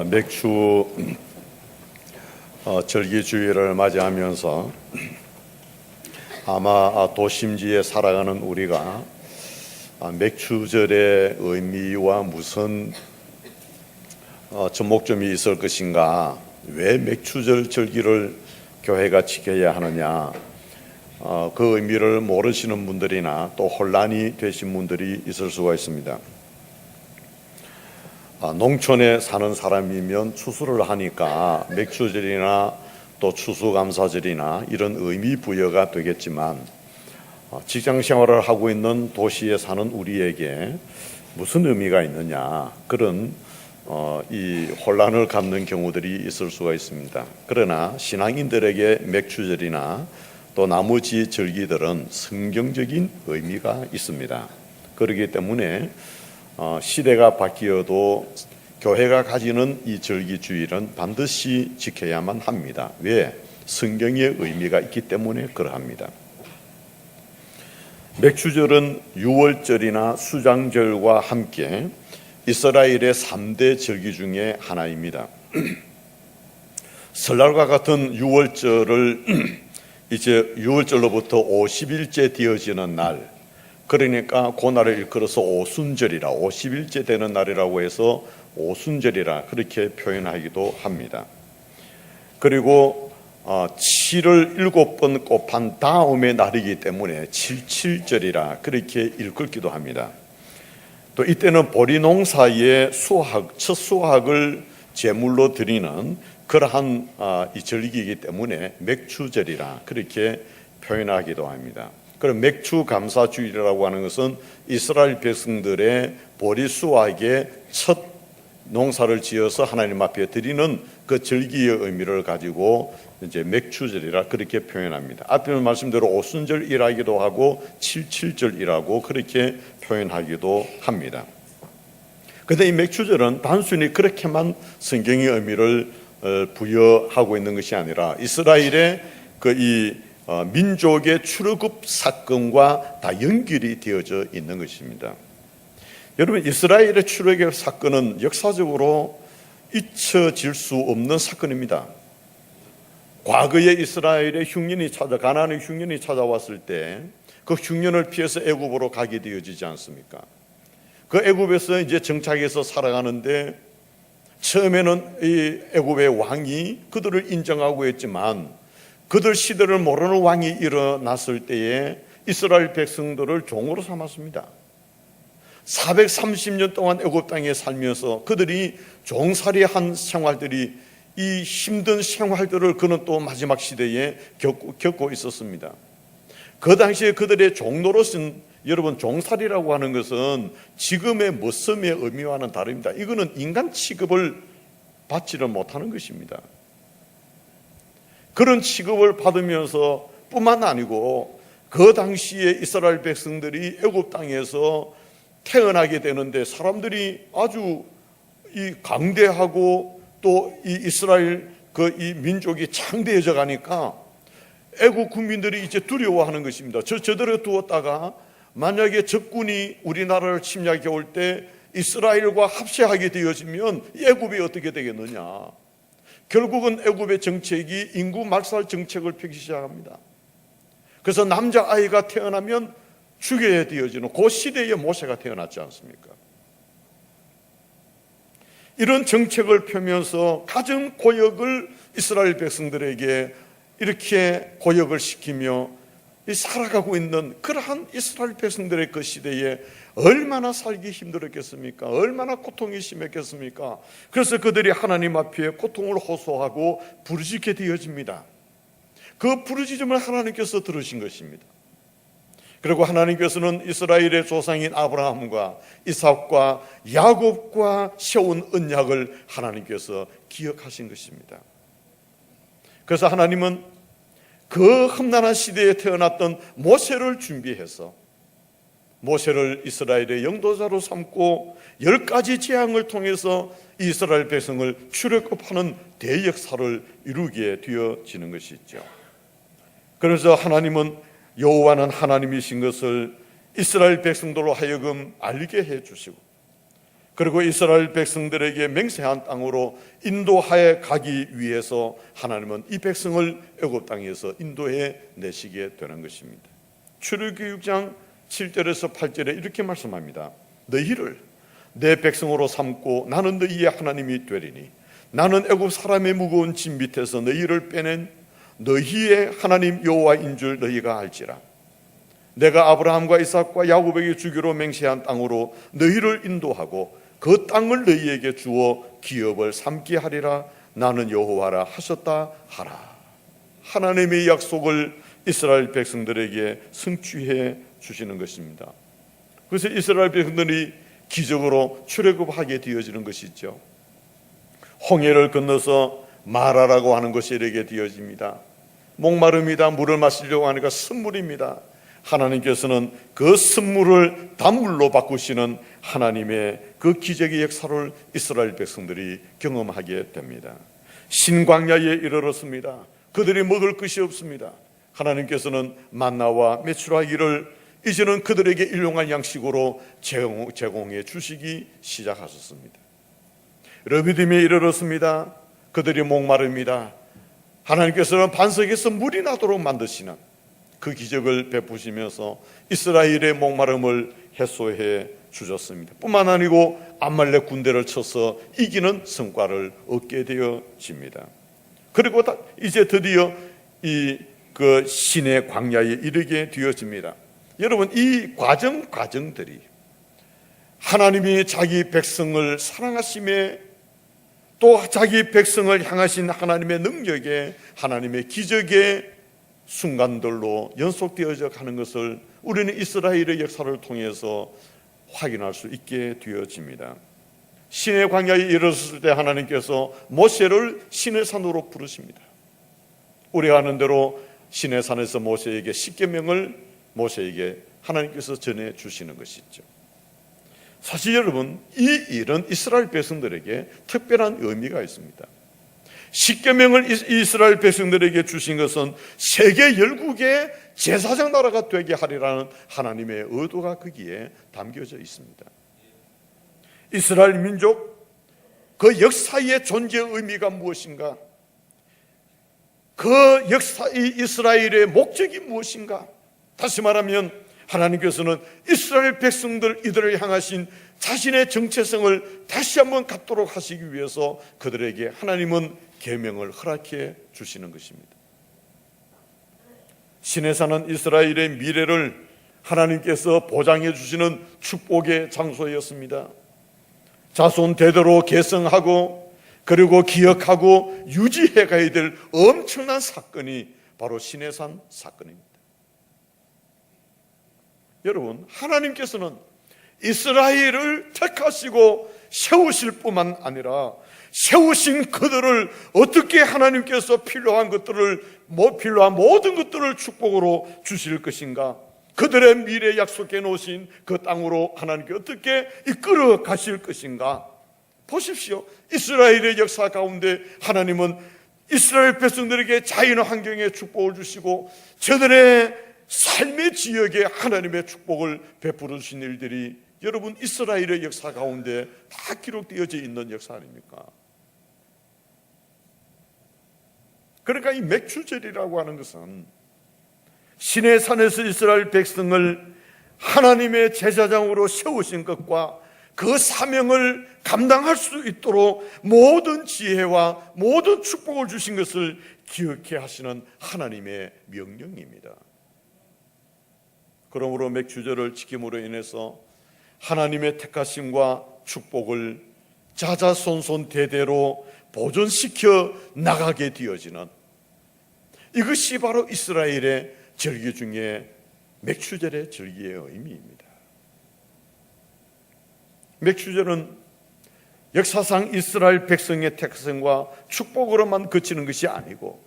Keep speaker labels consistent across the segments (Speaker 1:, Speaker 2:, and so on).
Speaker 1: 맥주 절기주의를 맞이하면서 아마 도심지에 살아가는 우리가 맥주절의 의미와 무슨 접목점이 있을 것인가, 왜 맥주절 절기를 교회가 지켜야 하느냐, 그 의미를 모르시는 분들이나 또 혼란이 되신 분들이 있을 수가 있습니다. 농촌에 사는 사람이면 추수를 하니까 맥주절이나 또 추수감사절이나 이런 의미 부여가 되겠지만, 직장 생활을 하고 있는 도시에 사는 우리에게 무슨 의미가 있느냐, 그런 이 혼란을 갖는 경우들이 있을 수가 있습니다. 그러나 신앙인들에게 맥주절이나 또 나머지 절기들은 성경적인 의미가 있습니다. 그렇기 때문에 시대가 바뀌어도 교회가 가지는 이 절기주일은 반드시 지켜야만 합니다. 왜? 성경의 의미가 있기 때문에 그러합니다. 맥주절은 유월절이나 수장절과 함께 이스라엘의 3대 절기 중에 하나입니다. 설날과 같은 유월절을 이제 유월절로부터 50일째 되어지는 날, 그러니까 그날을 일컬어서 오순절이라, 50일째 되는 날이라고 해서 오순절이라 그렇게 표현하기도 합니다. 그리고 7을 7번 곱한 다음의 날이기 때문에 77절이라 그렇게 일컬기도 합니다. 또 이때는 보리농사의 첫 수확을 제물로 드리는 그러한 이 절기이기 때문에 맥주절이라 그렇게 표현하기도 합니다. 그럼 맥주감사주일이라고 하는 것은 이스라엘 백성들의 보리 수확의 첫 농사를 지어서 하나님 앞에 드리는 그 절기의 의미를 가지고 이제 맥주절이라 그렇게 표현합니다. 앞에 말씀대로 오순절이라기도 하고 77절이라고 그렇게 표현하기도 합니다. 그런데 이 맥주절은 단순히 그렇게만 성경의 의미를 부여하고 있는 것이 아니라 이스라엘의 이 민족의 출애굽 사건과 다 연결이 되어져 있는 것입니다. 여러분, 이스라엘의 출애굽 사건은 역사적으로 잊혀질 수 없는 사건입니다. 과거에 이스라엘의 흉년이 가나안의 흉년이 찾아왔을 때 그 흉년을 피해서 애굽으로 가게 되어지지 않습니까? 그 애굽에서 이제 정착해서 살아가는데 처음에는 이 애굽의 왕이 그들을 인정하고 했지만 그들 시대를 모르는 왕이 일어났을 때에 이스라엘 백성들을 종으로 삼았습니다. 430년 동안 애굽 땅에 살면서 그들이 종살이한 생활들이, 이 힘든 생활들을 그는 또 마지막 시대에 겪고 있었습니다. 그 당시에 그들의 종노릇은, 여러분, 종살이라고 하는 것은 지금의 머슴의 의미와는 다릅니다. 이거는 인간 취급을 받지를 못하는 것입니다. 그런 취급을 받으면서 뿐만 아니고 그 당시에 이스라엘 백성들이 애굽 땅에서 태어나게 되는데 사람들이 아주 이 강대하고 또 이 이스라엘 이 민족이 창대해져 가니까 애굽 국민들이 이제 두려워하는 것입니다. 저들을 두었다가 만약에 적군이 우리나라를 침략해 올 때 이스라엘과 합세하게 되어지면 애굽이 어떻게 되겠느냐. 결국은 애굽의 정책이 인구 말살 정책을 펴기 시작합니다. 그래서 남자아이가 태어나면 죽여야 되어지는 그 시대에 모세가 태어났지 않습니까? 이런 정책을 펴면서 가정 고역을 이스라엘 백성들에게 이렇게 고역을 시키며 살아가고 있는 그러한 이스라엘 백성들의 그 시대에 얼마나 살기 힘들었겠습니까? 얼마나 고통이 심했겠습니까? 그래서 그들이 하나님 앞에 고통을 호소하고 부르짖게 되어집니다. 그 부르짖음을 하나님께서 들으신 것입니다. 그리고 하나님께서는 이스라엘의 조상인 아브라함과 이삭과 야곱과 세운 언약을 하나님께서 기억하신 것입니다. 그래서 하나님은 그 험난한 시대에 태어났던 모세를 준비해서 모세를 이스라엘의 영도자로 삼고 10가지 재앙을 통해서 이스라엘 백성을 출애굽하는 대역사를 이루게 되어지는 것이죠. 그래서 하나님은 여호와는 하나님이신 것을 이스라엘 백성들로 하여금 알게 해주시고, 그리고 이스라엘 백성들에게 맹세한 땅으로 인도하여 가기 위해서 하나님은 이 백성을 애굽 땅에서 인도해 내시게 되는 것입니다. 출애굽기 6장 7절에서 8절에 이렇게 말씀합니다. 너희를 내 백성으로 삼고 나는 너희의 하나님이 되리니 나는 애굽 사람의 무거운 짐 밑에서 너희를 빼낸 너희의 하나님 여호와인 줄 너희가 알지라. 내가 아브라함과 이삭과 야곱에게 주기로 맹세한 땅으로 너희를 인도하고 그 땅을 너희에게 주어 기업을 삼게 하리라. 나는 여호와라 하셨다 하라. 하나님의 약속을 이스라엘 백성들에게 성취해 주시는 것입니다. 그래서 이스라엘 백성들이 기적으로 출애굽하게 되어지는 것이죠. 홍해를 건너서 마라라고 하는 곳이 이르게 되어집니다. 목마릅니다. 물을 마시려고 하니까 쓴물입니다. 하나님께서는 그 쓴물을 단물로 바꾸시는 하나님의 그 기적의 역사를 이스라엘 백성들이 경험하게 됩니다. 신광야에 이르렀습니다. 그들이 먹을 것이 없습니다. 하나님께서는 만나와 메추라기를 이제는 그들에게 일용할 양식으로 제공해 주시기 시작하셨습니다. 르비딤에 이르렀습니다. 그들이 목마릅니다. 하나님께서는 반석에서 물이 나도록 만드시는 그 기적을 베푸시면서 이스라엘의 목마름을 해소해 주셨습니다. 뿐만 아니고 암말렉 군대를 쳐서 이기는 성과를 얻게 되어집니다. 그리고 이제 드디어 그 신의 광야에 이르게 되어집니다. 여러분, 이 과정들이 하나님이 자기 백성을 사랑하심에 또 자기 백성을 향하신 하나님의 능력에 하나님의 기적의 순간들로 연속되어져 가는 것을 우리는 이스라엘의 역사를 통해서 확인할 수 있게 되어집니다. 신의 광야에 이르렀을 때 하나님께서 모세를 신의 산으로 부르십니다. 우리가 아는 대로 신의 산에서 모세에게 십계명을 모세에게 하나님께서 전해 주시는 것이죠. 사실 여러분, 이 일은 이스라엘 백성들에게 특별한 의미가 있습니다. 십계명을 이스라엘 백성들에게 주신 것은 세계 열국의 제사장 나라가 되게 하리라는 하나님의 의도가 거기에 담겨져 있습니다. 이스라엘 민족 그 역사의 존재 의미가 무엇인가? 그 역사의 이스라엘의 목적이 무엇인가? 다시 말하면 하나님께서는 이스라엘 백성들 이들을 향하신 자신의 정체성을 다시 한번 갖도록 하시기 위해서 그들에게 하나님은 계명을 허락해 주시는 것입니다. 시내산은 이스라엘의 미래를 하나님께서 보장해 주시는 축복의 장소였습니다. 자손 대대로 계승하고 그리고 기억하고 유지해 가야 될 엄청난 사건이 바로 시내산 사건입니다. 여러분, 하나님께서는 이스라엘을 택하시고 세우실 뿐만 아니라 세우신 그들을 어떻게 하나님께서 필요한 모든 것들을 축복으로 주실 것인가, 그들의 미래 약속해 놓으신 그 땅으로 하나님께 어떻게 이끌어 가실 것인가. 보십시오. 이스라엘의 역사 가운데 하나님은 이스라엘 백성들에게 자연 환경에 축복을 주시고 저들의 삶의 지역에 하나님의 축복을 베풀어 주신 일들이 여러분 이스라엘의 역사 가운데 다 기록되어져 있는 역사 아닙니까? 그러니까 이 맥추절이라고 하는 것은 신의 산에서 이스라엘 백성을 하나님의 제사장으로 세우신 것과 그 사명을 감당할 수 있도록 모든 지혜와 모든 축복을 주신 것을 기억해 하시는 하나님의 명령입니다. 그러므로 맥추절을 지킴으로 인해서 하나님의 택하심과 축복을 자자손손 대대로 보존시켜 나가게 되어지는, 이것이 바로 이스라엘의 절기 중에 맥추절의 절기의 의미입니다. 맥추절은 역사상 이스라엘 백성의 택성과 축복으로만 그치는 것이 아니고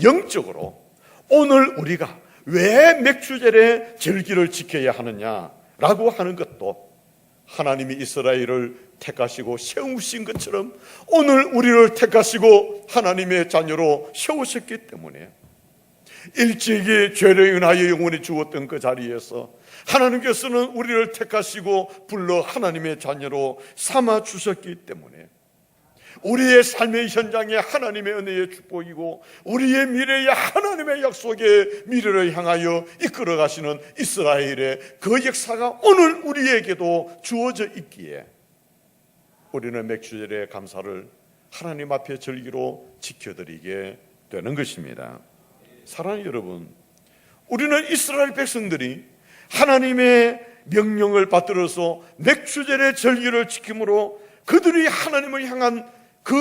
Speaker 1: 영적으로 오늘 우리가 왜 맥추절의 절기를 지켜야 하느냐라고 하는 것도 하나님이 이스라엘을 택하시고 세우신 것처럼 오늘 우리를 택하시고 하나님의 자녀로 세우셨기 때문에 일찍이 죄로 인하여 영원히 죽었던 그 자리에서 하나님께서는 우리를 택하시고 불러 하나님의 자녀로 삼아 주셨기 때문에 우리의 삶의 현장에 하나님의 은혜의 축복이고 우리의 미래에 하나님의 약속의 미래를 향하여 이끌어 가시는 이스라엘의 그 역사가 오늘 우리에게도 주어져 있기에 우리는 맥주절의 감사를 하나님 앞에 절기로 지켜드리게 되는 것입니다. 사랑하는 여러분, 우리는 이스라엘 백성들이 하나님의 명령을 받들어서 맥주절의 절기를 지킴으로 그들이 하나님을 향한 그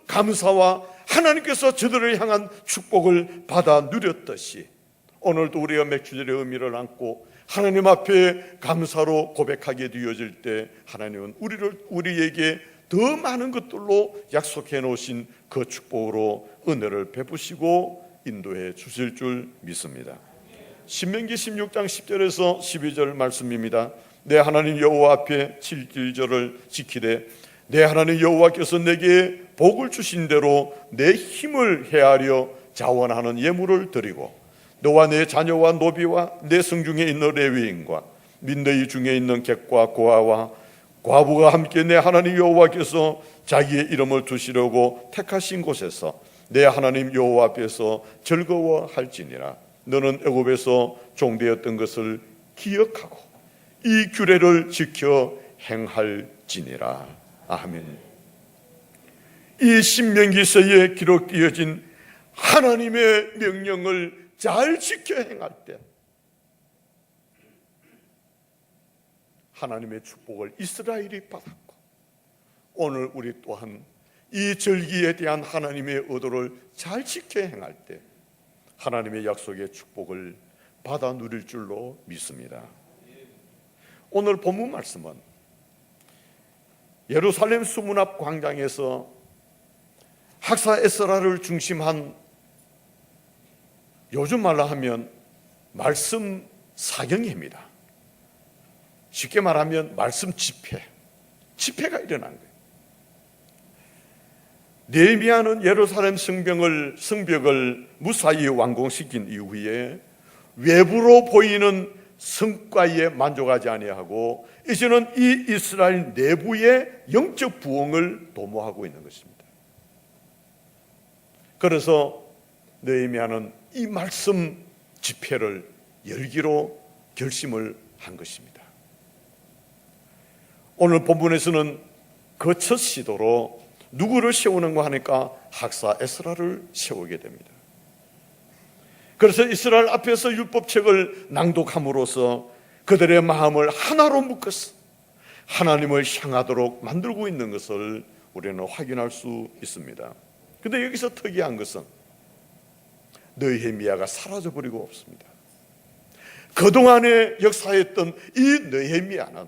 Speaker 1: 감사와 하나님께서 저들을 향한 축복을 받아 누렸듯이 오늘도 우리가 맥주절의 의미를 안고 하나님 앞에 감사로 고백하게 되어질 때 하나님은 우리에게 더 많은 것들로 약속해 놓으신 그 축복으로 은혜를 베푸시고 인도해 주실 줄 믿습니다. 신명기 16장 10절에서 12절 말씀입니다. 내 하나님 여호와 앞에 7절을 지키되 내 하나님 여호와께서 내게 복을 주신 대로 내 힘을 헤아려 자원하는 예물을 드리고 너와 내 자녀와 노비와 내 성중에 있는 레위인과 민너희 중에 있는 객과 고아와 과부가 함께 내 하나님 여호와께서 자기의 이름을 두시려고 택하신 곳에서 내 하나님 여호와 앞에서 즐거워할지니라. 너는 애굽에서 종되었던 것을 기억하고 이 규례를 지켜 행할지니라. 아멘. 이 신명기서에 기록되어진 하나님의 명령을 잘 지켜 행할 때 하나님의 축복을 이스라엘이 받았고 오늘 우리 또한 이 절기에 대한 하나님의 의도를 잘 지켜 행할 때 하나님의 약속의 축복을 받아 누릴 줄로 믿습니다. 오늘 본문 말씀은 예루살렘 수문 앞 광장에서 학사 에스라를 중심한 요즘 말로 하면 말씀 사경회입니다. 쉽게 말하면 말씀 집회가 일어난 거예요. 느헤미야는 예루살렘 성벽을 무사히 완공시킨 이후에 외부로 보이는 성과에 만족하지 아니하고 이제는 이 이스라엘 내부의 영적 부흥을 도모하고 있는 것입니다. 그래서 느헤미야는 이 말씀 집회를 열기로 결심을 한 것입니다. 오늘 본문에서는 그 첫 시도로 누구를 세우는가 하니까 학사 에스라를 세우게 됩니다. 그래서 이스라엘 앞에서 율법책을 낭독함으로써 그들의 마음을 하나로 묶어서 하나님을 향하도록 만들고 있는 것을 우리는 확인할 수 있습니다. 그런데 여기서 특이한 것은 느헤미야가 사라져버리고 없습니다. 그동안에 역사했던 이 느헤미야는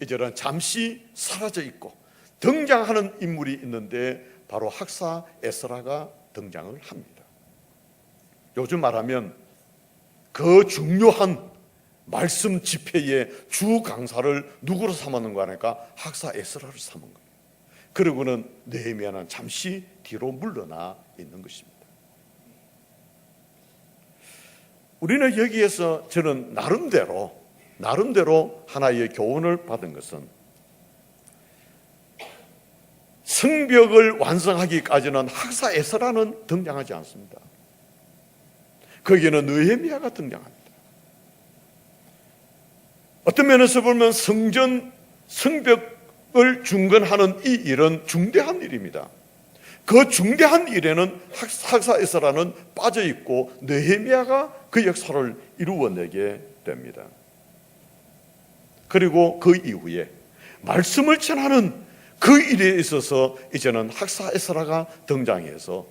Speaker 1: 이제는 잠시 사라져 있고 등장하는 인물이 있는데 바로 학사 에스라가 등장을 합니다. 요즘 말하면 그 중요한 말씀 집회의 주 강사를 누구로 삼았는가 하니까 학사 에스라를 삼은 거예요. 그리고는 느헤미야는 잠시 뒤로 물러나 있는 것입니다. 우리는 여기에서 저는 나름대로 하나의 교훈을 받은 것은 성벽을 완성하기까지는 학사 에스라는 등장하지 않습니다. 거기에는 느헤미야가 등장합니다. 어떤 면에서 보면 성벽을 중건하는 이 일은 중대한 일입니다. 그 중대한 일에는 학사 에스라는 빠져 있고 느헤미야가 그 역사를 이루어내게 됩니다. 그리고 그 이후에 말씀을 전하는 그 일에 있어서 이제는 학사 에스라가 등장해서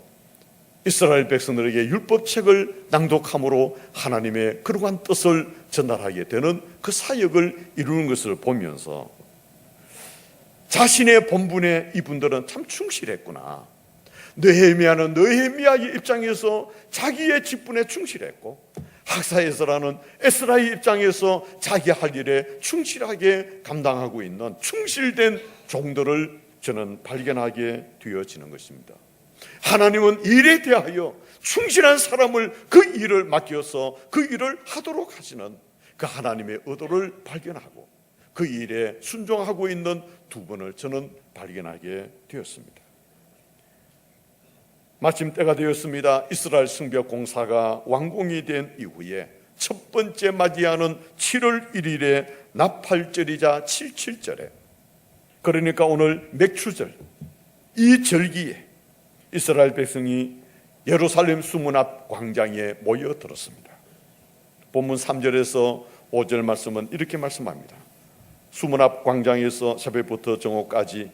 Speaker 1: 이스라엘 백성들에게 율법책을 낭독함으로 하나님의 그러한 뜻을 전달하게 되는 그 사역을 이루는 것을 보면서 자신의 본분에 이분들은 참 충실했구나. 느헤미야는 느헤미야의 입장에서 자기의 직분에 충실했고 학사 에스라는 에스라의 입장에서 자기 할 일에 충실하게 감당하고 있는 충실된 종들을 저는 발견하게 되어지는 것입니다. 하나님은 일에 대하여 충실한 사람을 그 일을 맡겨서 그 일을 하도록 하시는 그 하나님의 의도를 발견하고 그 일에 순종하고 있는 두 분을 저는 발견하게 되었습니다. 마침 때가 되었습니다. 이스라엘 성벽 공사가 완공이 된 이후에 첫 번째 맞이하는 7월 1일에 나팔절이자 77절에, 그러니까 오늘 맥추절, 이 절기에 이스라엘 백성이 예루살렘 수문 앞 광장에 모여들었습니다. 본문 3절에서 5절 말씀은 이렇게 말씀합니다. 수문 앞 광장에서 새벽부터 정오까지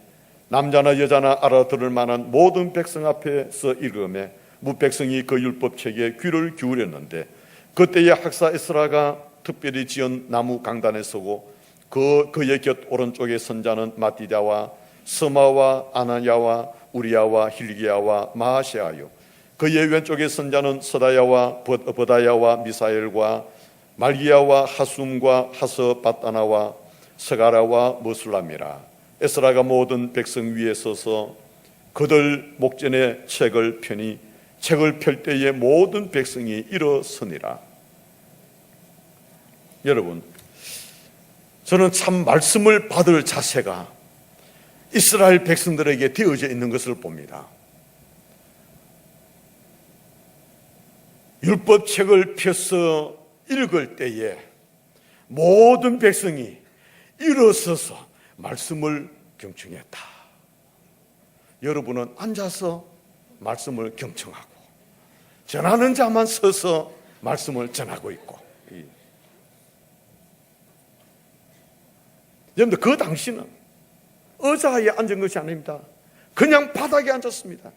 Speaker 1: 남자나 여자나 알아들을 만한 모든 백성 앞에서 읽음에 무백성이 그 율법책에 귀를 기울였는데, 그때에 학사 에스라가 특별히 지은 나무 강단에 서고 그의 곁 오른쪽에 선자는 마띠다와 스마와 아나야와 우리야와 힐기야와 마하시아요, 그의 왼쪽에 선자는 서다야와 버다야와 미사엘과 말기야와 하숨과 하서바다나와 스가라와 머술람이라. 에스라가 모든 백성 위에 서서 그들 목전에 책을 펴니 책을 펼 때에 모든 백성이 일어서니라. 여러분, 저는 참 말씀을 받을 자세가 이스라엘 백성들에게 되어져 있는 것을 봅니다. 율법책을 펴서 읽을 때에 모든 백성이 일어서서 말씀을 경청했다. 여러분은 앉아서 말씀을 경청하고 전하는 자만 서서 말씀을 전하고 있고, 여러분들 그 당시는 의자에 앉은 것이 아닙니다. 그냥 바닥에 앉았습니다.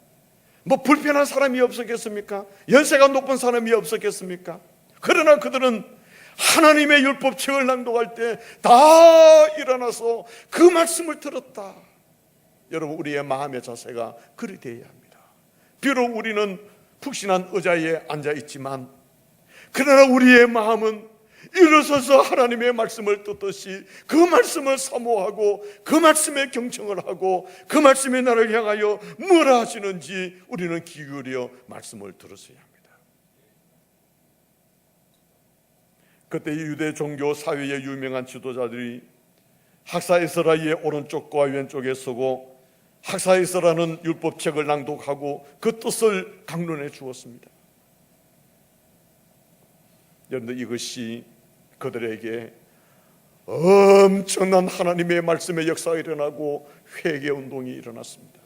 Speaker 1: 뭐 불편한 사람이 없었겠습니까? 연세가 높은 사람이 없었겠습니까? 그러나 그들은 하나님의 율법책을 낭독할 때 다 일어나서 그 말씀을 들었다. 여러분, 우리의 마음의 자세가 그리 되어야 합니다. 비록 우리는 푹신한 의자에 앉아있지만 그러나 우리의 마음은 일어서서 하나님의 말씀을 듣듯이 그 말씀을 사모하고 그 말씀에 경청을 하고 그 말씀이 나를 향하여 뭐라 하시는지 우리는 귀 기울여 말씀을 들었어야 합니다. 그때 유대 종교 사회의 유명한 지도자들이 학사 에스라의 오른쪽과 왼쪽에 서고 학사 에스라는 율법책을 낭독하고 그 뜻을 강론해 주었습니다. 여러분들, 이것이 그들에게 엄청난 하나님의 말씀의 역사가 일어나고 회개운동이 일어났습니다.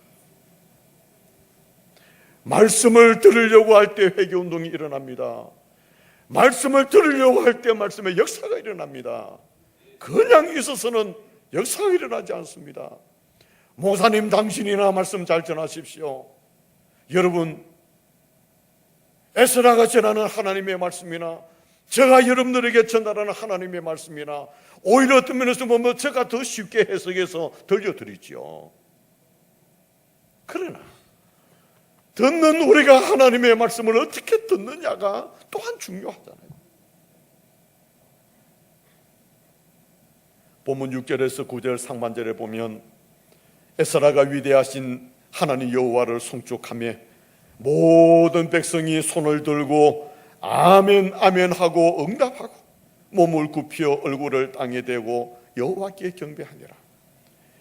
Speaker 1: 말씀을 들으려고 할 때 회개운동이 일어납니다. 말씀을 들으려고 할 때 말씀의 역사가 일어납니다. 그냥 있어서는 역사가 일어나지 않습니다. 목사님, 당신이나 말씀 잘 전하십시오. 여러분, 에스라가 전하는 하나님의 말씀이나 제가 여러분들에게 전달하는 하나님의 말씀이나 오히려 어떤 면에서 보면 제가 더 쉽게 해석해서 들려드리죠. 그러나 듣는 우리가 하나님의 말씀을 어떻게 듣느냐가 또한 중요하잖아요. 본문 6절에서 9절 상반절에 보면 에스라가 위대하신 하나님 여호와를 송축하며 모든 백성이 손을 들고 아멘 아멘 하고 응답하고 몸을 굽혀 얼굴을 땅에 대고 여호와께 경배하니라.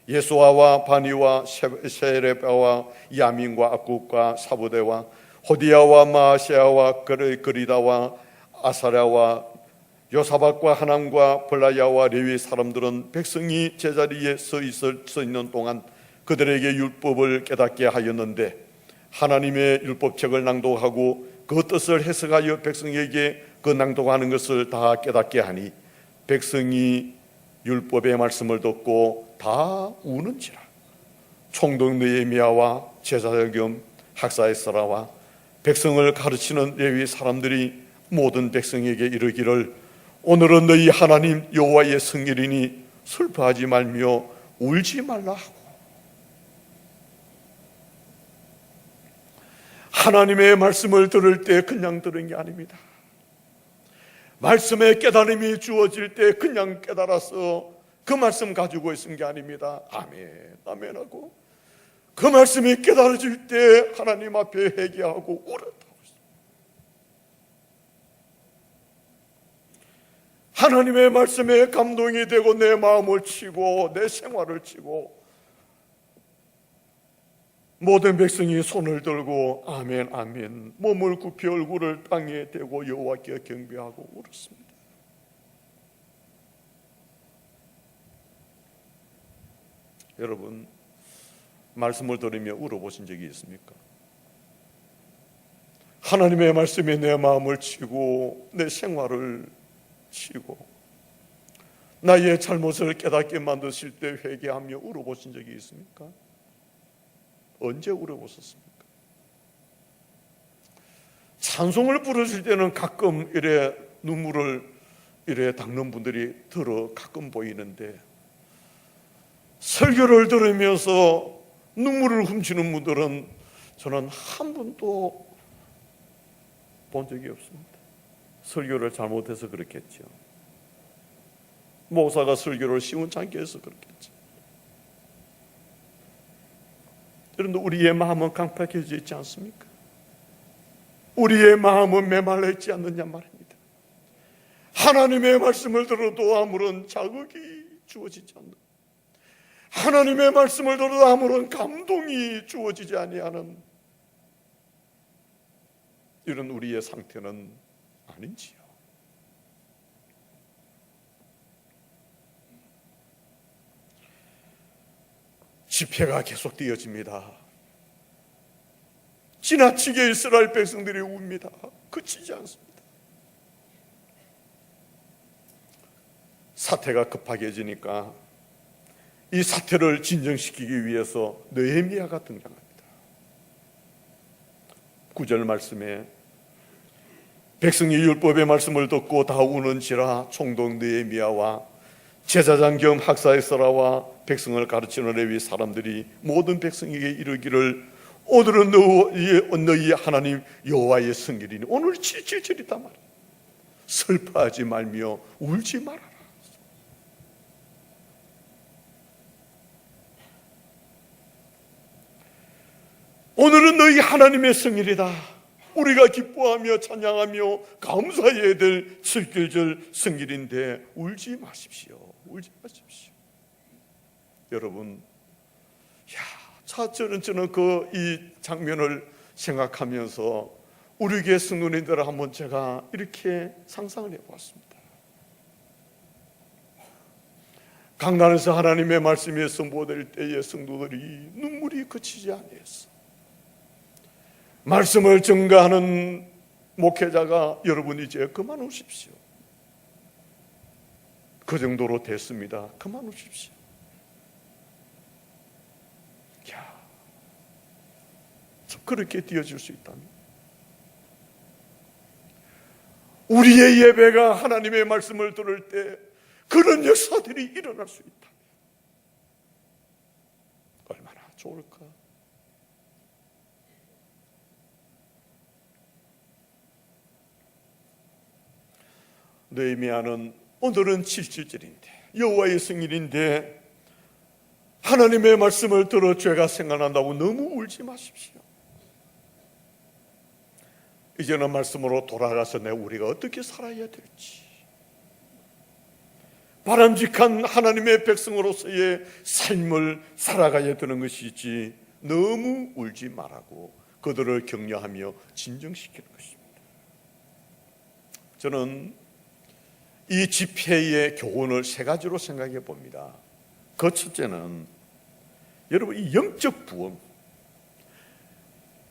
Speaker 1: 예수아와 바니와 셰레바와 야민과 악국과 사부대와 호디야와 마아시아와 그리다와 아사랴와 요사박과 하남과 블라야와 레위 사람들은 백성이 제자리에 서 있는 동안 그들에게 율법을 깨닫게 하였는데, 하나님의 율법책을 낭독하고 그 뜻을 해석하여 백성에게 그 낭독하는 것을 다 깨닫게 하니 백성이 율법의 말씀을 듣고 다 우는지라. 총독 느헤미야와 제사장 겸 학사 에스라와 백성을 가르치는 레위 사람들이 모든 백성에게 이르기를 오늘은 너희 하나님 여호와의 성일이니 슬퍼하지 말며 울지 말라 하고, 하나님의 말씀을 들을 때 그냥 들은 게 아닙니다. 말씀의 깨달음이 주어질 때 그냥 깨달아서 그 말씀 가지고 있은 게 아닙니다. 아멘 아멘 하고 그 말씀이 깨달아질 때 하나님 앞에 회개하고 울었다고 했습니다. 하나님의 말씀에 감동이 되고 내 마음을 치고 내 생활을 치고 모든 백성이 손을 들고 아멘 아멘 몸을 굽혀 얼굴을 땅에 대고 여호와께 경배하고 울었습니다. 여러분, 말씀을 들으며 울어보신 적이 있습니까? 하나님의 말씀이 내 마음을 치고 내 생활을 치고 나의 잘못을 깨닫게 만드실 때 회개하며 울어보신 적이 있습니까? 언제 울어보셨습니까? 찬송을 부르실 때는 가끔 이래 눈물을 이래 닦는 분들이 들어 가끔 보이는데, 설교를 들으면서 눈물을 훔치는 분들은 저는 한 번도 본 적이 없습니다. 설교를 잘못해서 그렇겠죠. 목사가 설교를 시원찮게 해서 그렇겠죠. 여러분들, 우리의 마음은 강팍해져 있지 않습니까? 우리의 마음은 메말라 있지 않느냐 말입니다. 하나님의 말씀을 들어도 아무런 자극이 주어지지 않는, 하나님의 말씀을 들어도 아무런 감동이 주어지지 아니하는 이런 우리의 상태는 아닌지요. 집회가 계속되어집니다. 지나치게 이스라엘 백성들이 웁니다. 그치지 않습니다. 사태가 급하게지니까 이 사태를 진정시키기 위해서 느헤미야가 등장합니다. 9절 말씀에 백성이 율법의 말씀을 듣고 다 우는지라 총독 느헤미야와 제사장 겸 학사 에스라와 백성을 가르치는 레위 사람들이 모든 백성에게 이르기를 오늘은 너희 하나님 여호와의 성일이니, 오늘 7.7절이단 말이에요. 슬퍼하지 말며 울지 말아라. 오늘은 너희 하나님의 성일이다. 우리가 기뻐하며 찬양하며 감사해야 될 7.7절 성일인데 울지 마십시오. 울지 마십시오. 여러분, 저는 이 장면을 생각하면서 우리 교회 성도님들을 한번 제가 이렇게 상상을 해보았습니다. 강단에서 하나님의 말씀이 선포될 때에 성도들이 눈물이 그치지 아니했어. 말씀을 증거하는 목회자가 여러분 이제 그만 우십시오. 그 정도로 됐습니다. 그만 우십시오. 그렇게 뛰어질 수 있다면, 우리의 예배가 하나님의 말씀을 들을 때 그런 역사들이 일어날 수 있다면 얼마나 좋을까? 느헤미야는 오늘은 7.7절인데 여호와의 성일인데 하나님의 말씀을 들어 죄가 생각난다고 너무 울지 마십시오. 이제는 말씀으로 돌아가서 우리가 어떻게 살아야 될지, 바람직한 하나님의 백성으로서의 삶을 살아가야 되는 것이지 너무 울지 말라고 그들을 격려하며 진정시키는 것입니다. 저는 이 집회의 교훈을 세 가지로 생각해 봅니다. 그 첫째는, 여러분, 이 영적 부흥,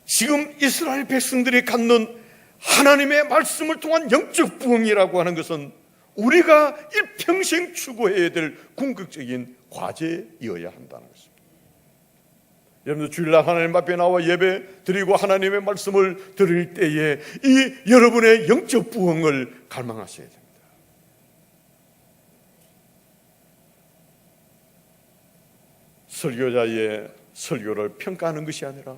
Speaker 1: 지금 이스라엘 백성들이 갖는 하나님의 말씀을 통한 영적 부흥이라고 하는 것은 우리가 일평생 추구해야 될 궁극적인 과제이어야 한다는 것입니다. 여러분들 주일날 하나님 앞에 나와 예배 드리고 하나님의 말씀을 들을 때에 이 여러분의 영적 부흥을 갈망하셔야 됩니다. 설교자의 설교를 평가하는 것이 아니라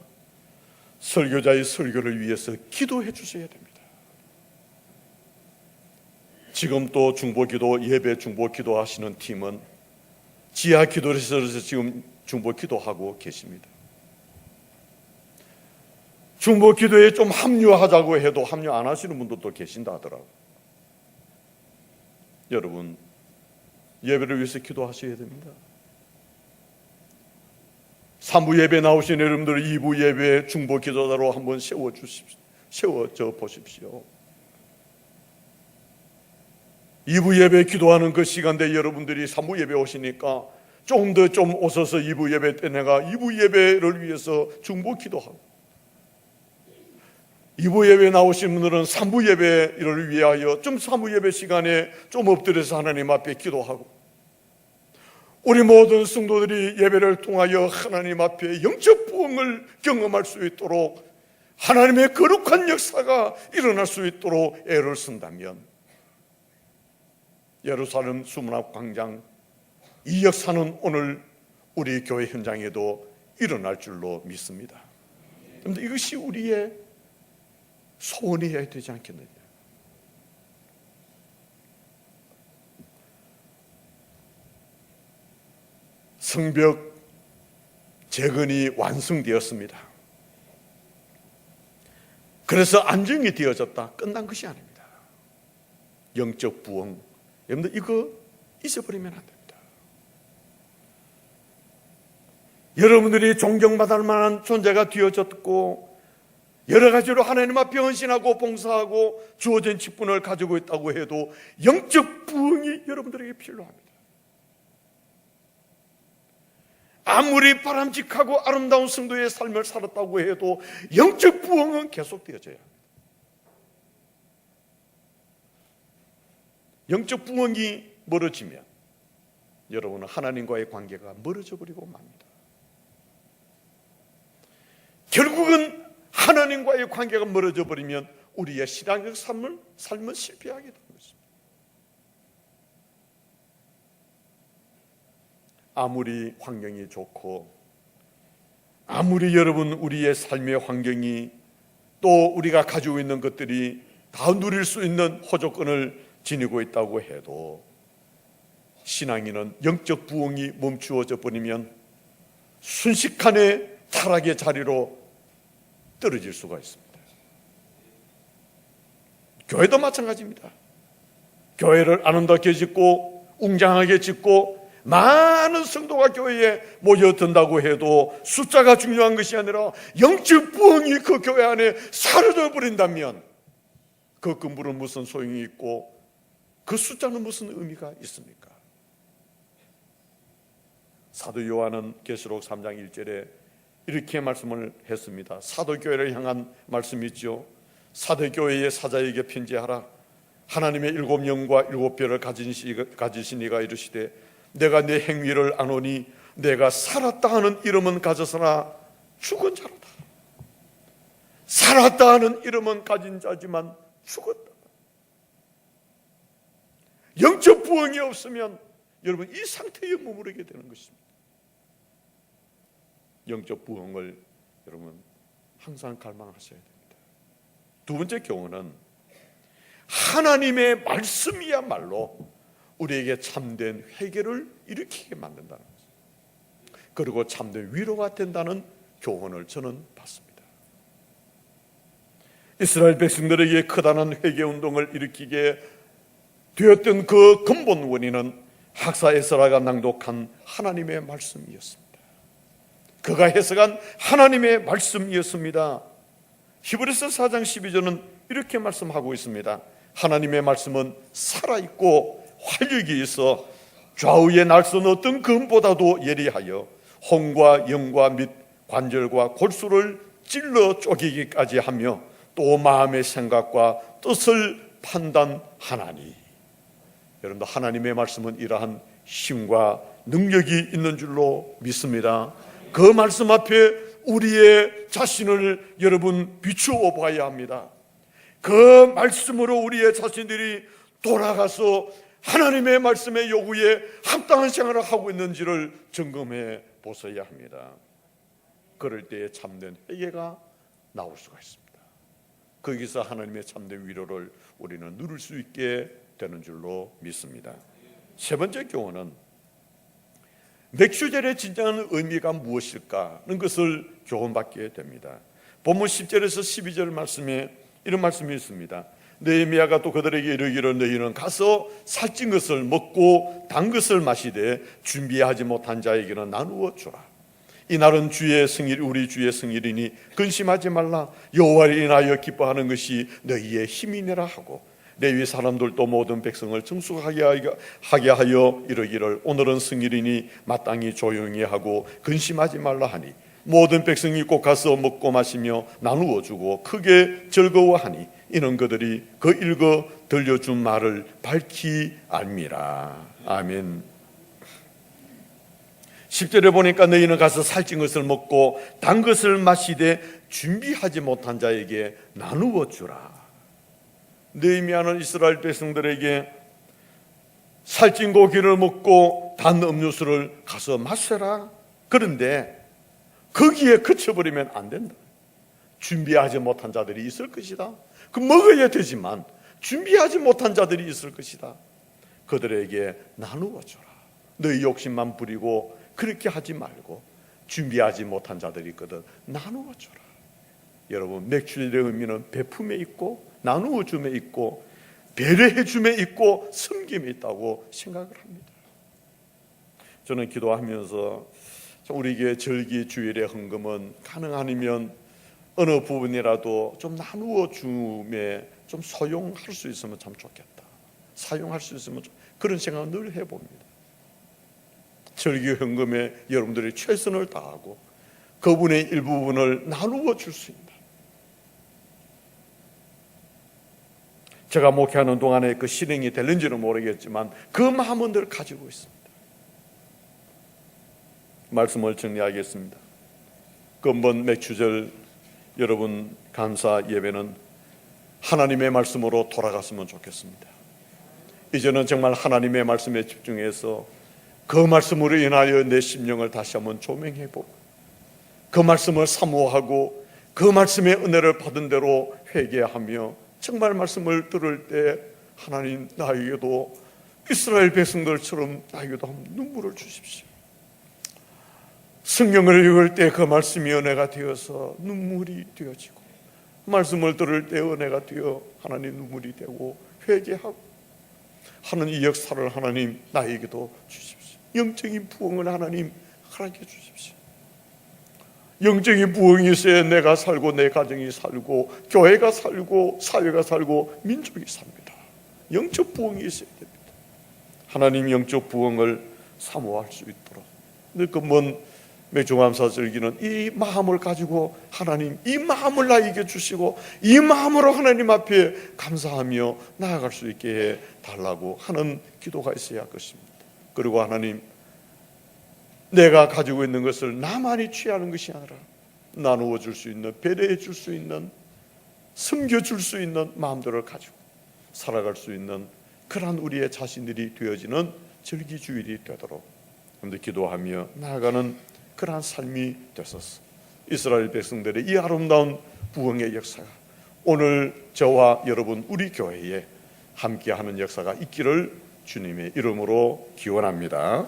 Speaker 1: 설교자의 설교를 위해서 기도해 주셔야 됩니다. 지금 또 중보기도, 예배 중보기도 하시는 팀은 지하 기도실에서 지금 중보기도하고 계십니다. 중보 기도에 좀 합류하자고 해도 합류 안 하시는 분들도 계신다 하더라고요. 여러분, 예배를 위해서 기도하셔야 됩니다. 3부 예배 나오신 여러분들 2부 예배 중보 기도자로 한번 세워져 보십시오. 2부 예배 기도하는 그 시간대 여러분들이 3부 예배 오시니까 조금 더 좀 오셔서 2부 예배 때 내가 2부 예배를 위해서 중보 기도하고, 2부 예배 나오신 분들은 3부 예배를 위하여 좀 3부 예배 시간에 좀 엎드려서 하나님 앞에 기도하고, 우리 모든 성도들이 예배를 통하여 하나님 앞에 영적 부흥을 경험할 수 있도록 하나님의 거룩한 역사가 일어날 수 있도록 애를 쓴다면 예루살렘 수문학 광장 이 역사는 오늘 우리 교회 현장에도 일어날 줄로 믿습니다. 그런데 이것이 우리의 소원이어야 되지 않겠느냐. 성벽 재건이 완성되었습니다. 그래서 안정이 되어졌다. 끝난 것이 아닙니다. 영적 부흥, 여러분들 이거 잊어버리면 안 됩니다. 여러분들이 존경받을 만한 존재가 되어졌고 여러 가지로 하나님 앞에 헌신하고 봉사하고 주어진 직분을 가지고 있다고 해도 영적 부흥이 여러분들에게 필요합니다. 아무리 바람직하고 아름다운 성도의 삶을 살았다고 해도 영적 부흥은 계속되어져야 합니다. 영적 부흥이 멀어지면 여러분은 하나님과의 관계가 멀어져 버리고 맙니다. 결국은 하나님과의 관계가 멀어져 버리면 우리의 신앙적 삶은 실패하게 되는 것입니다. 아무리 환경이 좋고 아무리 여러분 우리의 삶의 환경이 또 우리가 가지고 있는 것들이 다 누릴 수 있는 호조건을 지니고 있다고 해도 신앙인은 영적 부흥이 멈추어져 버리면 순식간에 타락의 자리로 떨어질 수가 있습니다. 교회도 마찬가지입니다. 교회를 아름답게 짓고 웅장하게 짓고 많은 성도가 교회에 모여든다고 해도 숫자가 중요한 것이 아니라 영적 부흥이 그 교회 안에 사라져 버린다면 그 건물은 무슨 소용이 있고 그 숫자는 무슨 의미가 있습니까? 사도 요한은 계시록 3장 1절에 이렇게 말씀을 했습니다. 사도교회를 향한 말씀이죠. 사도교회의 사자에게 편지하라. 하나님의 7영과 7별을 가지신 이가 이르시되 내가 내 행위를 아노니 내가 살았다 하는 이름은 가졌으나 죽은 자로다. 살았다 하는 이름은 가진 자지만 죽었다. 영적 부흥이 없으면 여러분 이 상태에 머무르게 되는 것입니다. 영적 부흥을 여러분 항상 갈망하셔야 됩니다. 두 번째 교훈은 하나님의 말씀이야말로 우리에게 참된 회개를 일으키게 만든다는 것입니다. 그리고 참된 위로가 된다는 교훈을 저는 받습니다. 이스라엘 백성들에게 커다란 회개 운동을 일으키게 되었던 그 근본 원인은 학사 에스라가 낭독한 하나님의 말씀이었습니다. 그가 해석한 하나님의 말씀이었습니다. 히브리서 4장 12절은 이렇게 말씀하고 있습니다. 하나님의 말씀은 살아있고 활력이 있어 좌우에 날선 어떤 금보다도 예리하여 혼과 영과 및 관절과 골수를 찔러 쪼개기까지 하며 또 마음의 생각과 뜻을 판단하나니. 여러분들 하나님의 말씀은 이러한 힘과 능력이 있는 줄로 믿습니다. 그 말씀 앞에 우리의 자신을 여러분 비추어 봐야 합니다. 그 말씀으로 우리의 자신들이 돌아가서 하나님의 말씀의 요구에 합당한 생활을 하고 있는지를 점검해 보셔야 합니다. 그럴 때에 참된 회개가 나올 수가 있습니다. 거기서 하나님의 참된 위로를 우리는 누릴 수 있게 되는 줄로 믿습니다. 세 번째 교훈은 맥슈젤의 진정한 의미가 무엇일까 하는 것을 교훈받게 됩니다. 본문 10절에서 12절 말씀에 이런 말씀이 있습니다. 느헤미야가 또 그들에게 이르기를 너희는 가서 살찐 것을 먹고 단 것을 마시되 준비하지 못한 자에게는 나누어 주라. 이날은 주의 생일, 우리 주의 생일이니 근심하지 말라. 여호와를 인하여 기뻐하는 것이 너희의 힘이니라 하고, 레위 사람들도 모든 백성을 정숙하게 하여 이르기를 오늘은 생일이니 마땅히 조용히 하고 근심하지 말라 하니, 모든 백성이 꼭 가서 먹고 마시며 나누어 주고 크게 즐거워하니 이는 그들이 그 읽어 들려준 말을 밝히 알미라. 아멘. 10절에 보니까 너희는 가서 살찐 것을 먹고 단 것을 마시되 준비하지 못한 자에게 나누어 주라. 느헤미야는 이스라엘 백성들에게 살찐 고기를 먹고 단 음료수를 가서 마셔라. 그런데 거기에 그쳐버리면 안 된다. 준비하지 못한 자들이 있을 것이다. 그 먹어야 되지만 준비하지 못한 자들이 있을 것이다. 그들에게 나누어 주라. 너희 욕심만 부리고 그렇게 하지 말고 준비하지 못한 자들이 있거든 나누어 주라. 여러분, 맥주의 의미는 베품에 있고 나누어 줌에 있고 배려해 줌에 있고 섬김에 있다고 생각을 합니다. 저는 기도하면서 우리 교회 절기 주일의 헌금은 가능하면 어느 부분이라도 좀 나누어 줌에 좀 소용할 수 있으면 참 좋겠다. 사용할 수 있으면 그런 생각을 늘 해봅니다. 절기 헌금에 여러분들이 최선을 다하고 그분의 일부분을 나누어 줄 수 있다. 제가 목회하는 동안에 그 실행이 될는지는 모르겠지만 그 마음은 늘 가지고 있습니다. 말씀을 정리하겠습니다. 근본 맥주절 여러분 감사 예배는 하나님의 말씀으로 돌아갔으면 좋겠습니다. 이제는 정말 하나님의 말씀에 집중해서 그 말씀으로 인하여 내 심령을 다시 한번 조명해보고 그 말씀을 사모하고 그 말씀의 은혜를 받은 대로 회개하며 정말 말씀을 들을 때 하나님 나에게도 이스라엘 백성들처럼 나에게도 눈물을 주십시오. 성경을 읽을 때 그 말씀이 은혜가 되어서 눈물이 되어지고 말씀을 들을 때 은혜가 되어 하나님 눈물이 되고 회개하고 하는 이 역사를 하나님 나에게도 주십시오. 영적인 부흥을 하나님 허락해 주십시오. 영적인 부흥이 있어야 내가 살고 내 가정이 살고 교회가 살고 사회가 살고 민족이 삽니다. 영적 부흥이 있어야 됩니다. 하나님 영적 부흥을 사모할 수 있도록 근본 맥주감사 절기는 이 마음을 가지고 하나님 이 마음을 나에게 주시고 이 마음으로 하나님 앞에 감사하며 나아갈 수 있게 해달라고 하는 기도가 있어야 할 것입니다. 그리고 하나님 내가 가지고 있는 것을 나만이 취하는 것이 아니라 나누어 줄 수 있는 배려해 줄 수 있는 섬겨 줄 수 있는 마음들을 가지고 살아갈 수 있는 그러한 우리의 자신들이 되어지는 절기주일이 되도록 기도하며 나아가는 그러한 삶이 됐었어. 이스라엘 백성들의 이 아름다운 부흥의 역사가 오늘 저와 여러분 우리 교회에 함께하는 역사가 있기를 주님의 이름으로 기원합니다.